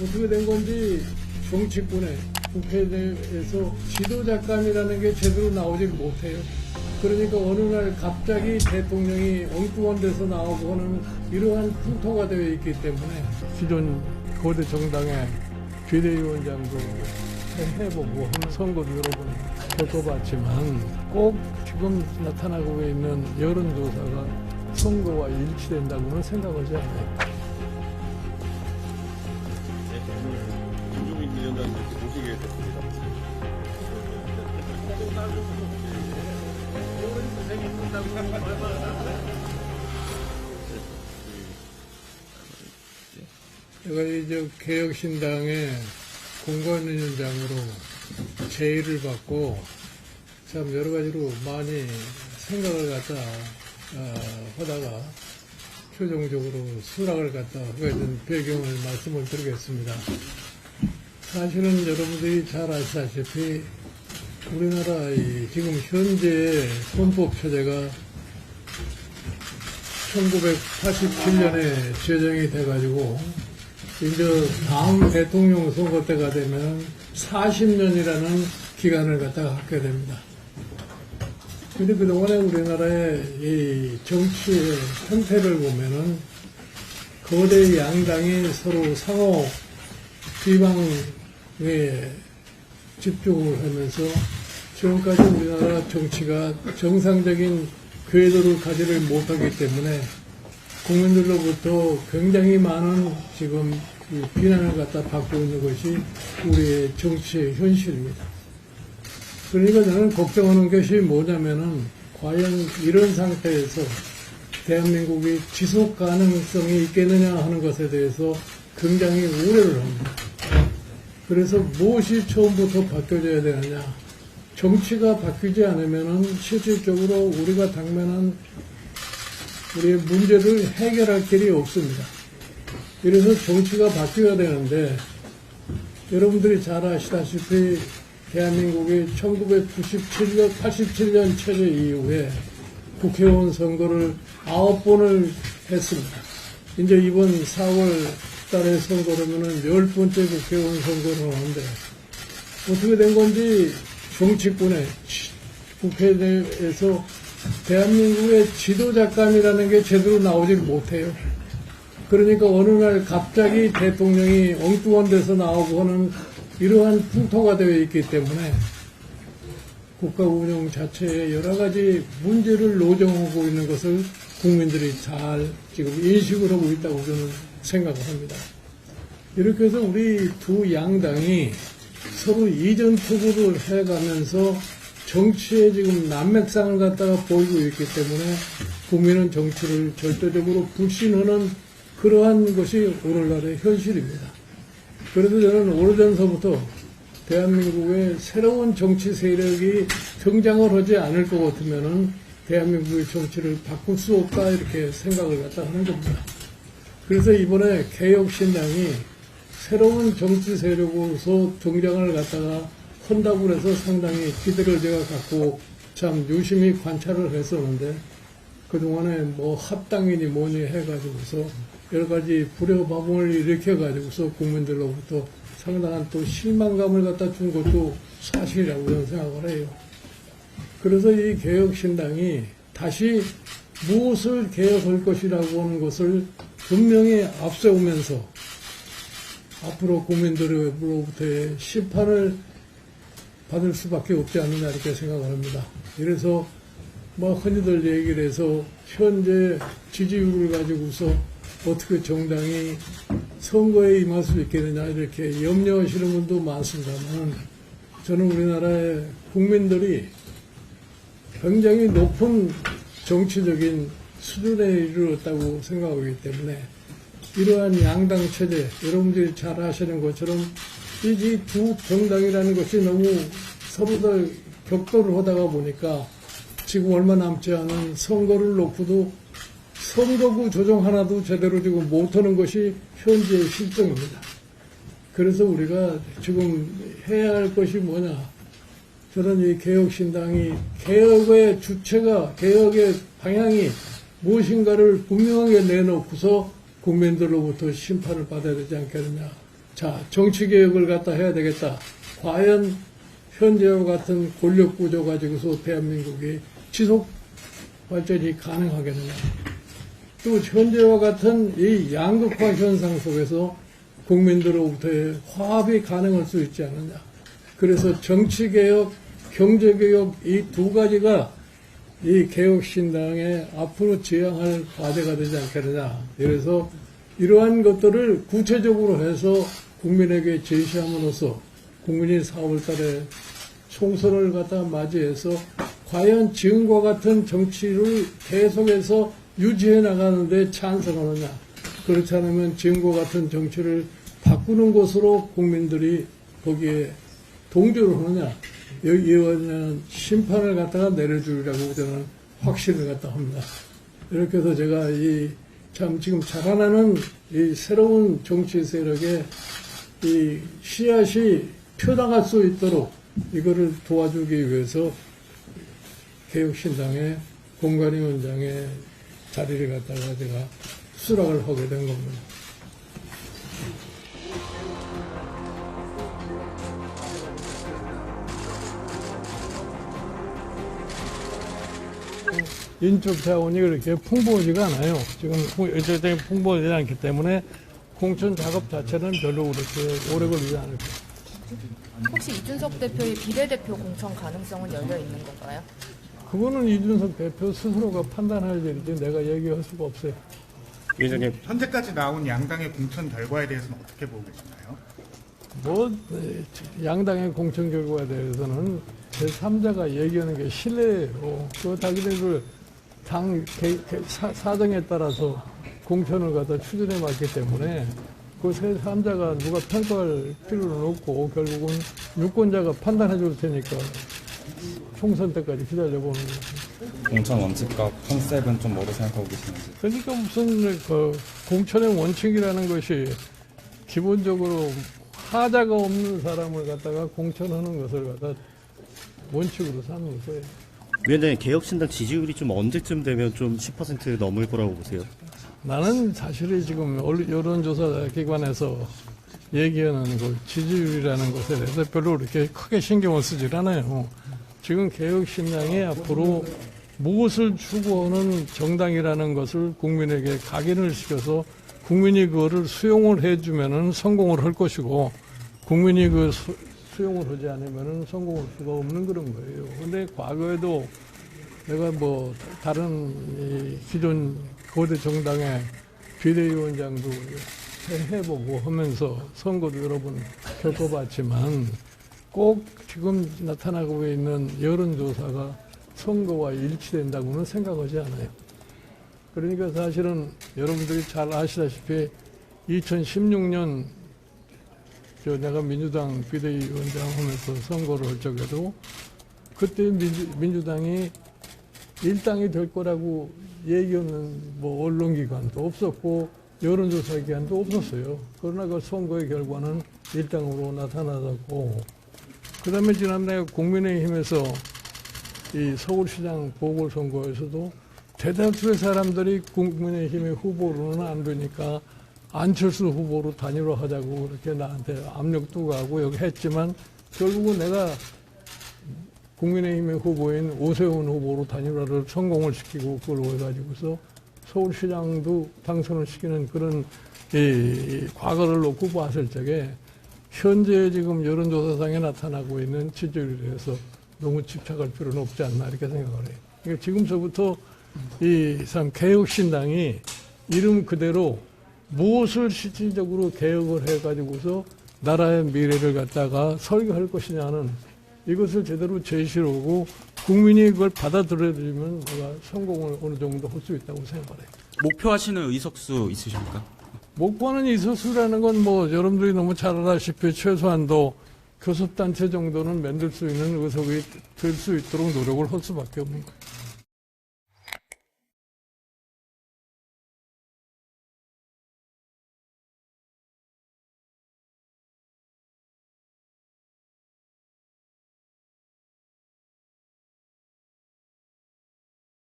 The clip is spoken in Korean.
어떻게 된 건지 정치권에 국회에서 지도자감이라는 게 제대로 나오질 못해요. 그러니까 어느 날 갑자기 대통령이 엉뚱한 데서 나오고 하는 이러한 풍토가 되어 있기 때문에 기존 거대 정당의 비대위원장도 해보고 하는 선거도 여러 번 겪어봤지만 꼭 지금 나타나고 있는 여론조사가 선거와 일치된다고는 생각하지 않아요. 김종인 위원장님 이렇게 모시게 됐습니다. 제가 이제 개혁신당의 공관위원장으로 제의를 받고 참 여러 가지로 많이 생각을 갖다 하다가 최종적으로 수락을 갖다 하게 된 배경을 말씀을 드리겠습니다. 사실은 여러분들이 잘 아시다시피 우리나라 지금 현재 헌법 체제가 1987년에 제정이 돼가지고 이제 다음 대통령 선거 때가 되면 40년이라는 기간을 갖다가 갖게 됩니다. 근데 그동안에 우리나라의 이 정치의 형태를 보면은 거대 양당이 서로 상호 비방에 집중을 하면서 지금까지 우리나라 정치가 정상적인 궤도를 가지를 못하기 때문에 국민들로부터 굉장히 많은 지금 비난을 갖다 받고 있는 것이 우리의 정치의 현실입니다. 그러니까 저는 걱정하는 것이 뭐냐면은 과연 이런 상태에서 대한민국이 지속 가능성이 있겠느냐 하는 것에 대해서 굉장히 우려를 합니다. 그래서 무엇이 처음부터 바뀌어져야 되느냐. 정치가 바뀌지 않으면은 실질적으로 우리가 당면한 우리의 문제를 해결할 길이 없습니다. 그래서 정치가 바뀌어야 되는데 여러분들이 잘 아시다시피 대한민국이 1997년, 87년 체제 이후에 국회의원 선거를 9번을 했습니다. 이제 이번 4월 달에 선거라면은 10번째 국회의원 선거를 하는데 어떻게 된 건지 정치권에 국회에서 대한민국의 지도자감이라는 게 제대로 나오질 못해요. 그러니까 어느 날 갑자기 대통령이 엉뚱한 데서 나오고 하는 이러한 풍토가 되어 있기 때문에 국가 운영 자체에 여러 가지 문제를 노정하고 있는 것을 국민들이 잘 지금 인식을 하고 있다고 저는 생각을 합니다. 이렇게 해서 우리 두 양당이 서로 이전 투구를 해가면서 정치에 지금 난맥상을 갖다가 보이고 있기 때문에 국민은 정치를 절대적으로 불신하는 그러한 것이 오늘날의 현실입니다. 그래서 저는 오래전서부터 대한민국의 새로운 정치 세력이 등장을 하지 않을 것 같으면은 대한민국의 정치를 바꿀 수 없다 이렇게 생각을 갖다 하는 겁니다. 그래서 이번에 개혁신당이 새로운 정치 세력으로서 등장을 갖다가 한다고 해서 상당히 기대를 제가 갖고 참 유심히 관찰을 했었는데 그동안에 뭐 합당이니 뭐니 해가지고서 여러 가지 불효방을 일으켜가지고서 국민들로부터 상당한 또 실망감을 갖다 준 것도 사실이라고 저는 생각을 해요. 그래서 이 개혁신당이 다시 무엇을 개혁할 것이라고 하는 것을 분명히 앞세우면서 앞으로 국민들로부터의 심판을 받을 수밖에 없지 않느냐 이렇게 생각을 합니다. 그래서 뭐 흔히들 얘기를 해서 현재 지지율을 가지고서 어떻게 정당이 선거에 임할 수 있겠느냐 이렇게 염려하시는 분도 많습니다만 저는 우리나라의 국민들이 굉장히 높은 정치적인 수준에 이르렀다고 생각하기 때문에 이러한 양당 체제 여러분들이 잘 아시는 것처럼 이 두 정당이라는 것이 너무 서로들 격돌을 하다가 보니까 지금 얼마 남지 않은 선거를 놓고도 선거구 조정 하나도 제대로 지금 못하는 것이 현재의 실정입니다. 그래서 우리가 지금 해야 할 것이 뭐냐. 저는 이 개혁신당이 개혁의 주체가, 개혁의 방향이 무엇인가를 분명하게 내놓고서 국민들로부터 심판을 받아야 되지 않겠느냐. 자, 정치개혁을 갖다 해야 되겠다. 과연 현재와 같은 권력구조 가지고서 대한민국이 지속 발전이 가능하겠느냐. 또 현재와 같은 이 양극화 현상 속에서 국민들로부터의 화합이 가능할 수 있지 않느냐. 그래서 정치개혁, 경제개혁 이 두 가지가 이 개혁신당의 앞으로 지향할 과제가 되지 않겠느냐. 그래서 이러한 것들을 구체적으로 해서 국민에게 제시함으로써 국민이 4월 달에 총선을 갖다 맞이해서 과연 지금과 같은 정치를 계속해서 유지해 나가는데 찬성하느냐. 그렇지 않으면 지금과 같은 정치를 바꾸는 것으로 국민들이 거기에 동조를 하느냐. 이번에는 심판을 갖다가 내려주리라고 저는 확신을 갖다 합니다. 이렇게 해서 제가 참 지금 자라나는 이 새로운 정치 세력의 이 씨앗이 펴나갈 수 있도록 이거를 도와주기 위해서 개혁신당의 공관위원장의 자리를 갖다가 제가 수락을 하게 된 겁니다. 인적 자원이 그렇게 풍부하지가 않아요. 지금 일정적인 풍부하지 않기 때문에 공천 작업 자체는 별로 그렇게 오래 걸리지 않을 거예요. 혹시 이준석 대표의 비례대표 공천 가능성은 열려 있는 건가요? 그거는 이준석 대표 스스로가 판단할 일이지 내가 얘기할 수가 없어요. 위원장님, 현재까지 나온 양당의 공천 결과에 대해서는 어떻게 보고 계시나요? 양당의 공천 결과에 대해서는 제3자가 얘기하는 게 신뢰예요. 그 자기들 당 사정에 따라서 공천을 갖다 추진해 왔기 때문에 그 제3자가 누가 평가할 필요는 없고 결국은 유권자가 판단해 줄 테니까 총선 때까지 기다려보는 거죠. 공천 원칙과 컨셉은 좀 뭐로 생각하고 계시는지. 그러니까 무슨 공천의 원칙이라는 것이 기본적으로 하자가 없는 사람을 갖다가 공천하는 것을 갖다 원칙으로 삼는 거예요. 위원장님, 개혁신당 지지율이 좀 언제쯤 되면 좀 10% 넘을 거라고 보세요? 나는 사실은 지금 여론조사 기관에서 얘기하는 그 지지율이라는 것에 대해서 별로 그렇게 크게 신경을 쓰질 않아요. 지금 개혁신당이 앞으로 무엇을 추구하는 정당이라는 것을 국민에게 각인을 시켜서 국민이 그거를 수용을 해주면은 성공을 할 것이고 국민이 그 수용을 하지 않으면은 성공할 수가 없는 그런 거예요. 근데 과거에도 내가 다른 기존 거대 정당의 비대위원장도 해보고 하면서 선거도 여러 번 겪어봤지만 꼭 지금 나타나고 있는 여론조사가 선거와 일치된다고는 생각하지 않아요. 그러니까 사실은 여러분들이 잘 아시다시피 2016년 내가 민주당 비대위원장 하면서 선거를 할 적에도 그때 민주당이 일당이 될 거라고 얘기하는 언론기관도 없었고 여론조사 기관도 없었어요. 그러나 그 선거의 결과는 일당으로 나타나고 그 다음에 지난해 국민의힘에서 이 서울시장 보궐선거에서도 대다수의 사람들이 국민의힘의 후보로는 안 되니까 안철수 후보로 단일화하자고 그렇게 나한테 압력도 가고 여기 했지만 결국은 내가 국민의힘의 후보인 오세훈 후보로 단일화를 성공을 시키고 그걸 해가지고서 서울시장도 당선을 시키는 그런 과거를 놓고 봤을 적에 현재 지금 여론조사상에 나타나고 있는 지지율에 대해서 너무 집착할 필요는 없지 않나 이렇게 생각을 해요. 그러니까 지금서부터 참 개혁신당이 이름 그대로 무엇을 실질적으로 개혁을 해가지고서 나라의 미래를 갖다가 설계할 것이냐는 이것을 제대로 제시를 하고 국민이 그걸 받아들여주면 내가 성공을 어느 정도 할 수 있다고 생각을 해요. 목표하시는 의석수 있으십니까? 목표는 의석수라는 건 여러분들이 너무 잘 알다시피 최소한도 교섭단체 정도는 만들 수 있는 의석이 될 수 있도록 노력을 할 수밖에 없는 거예요.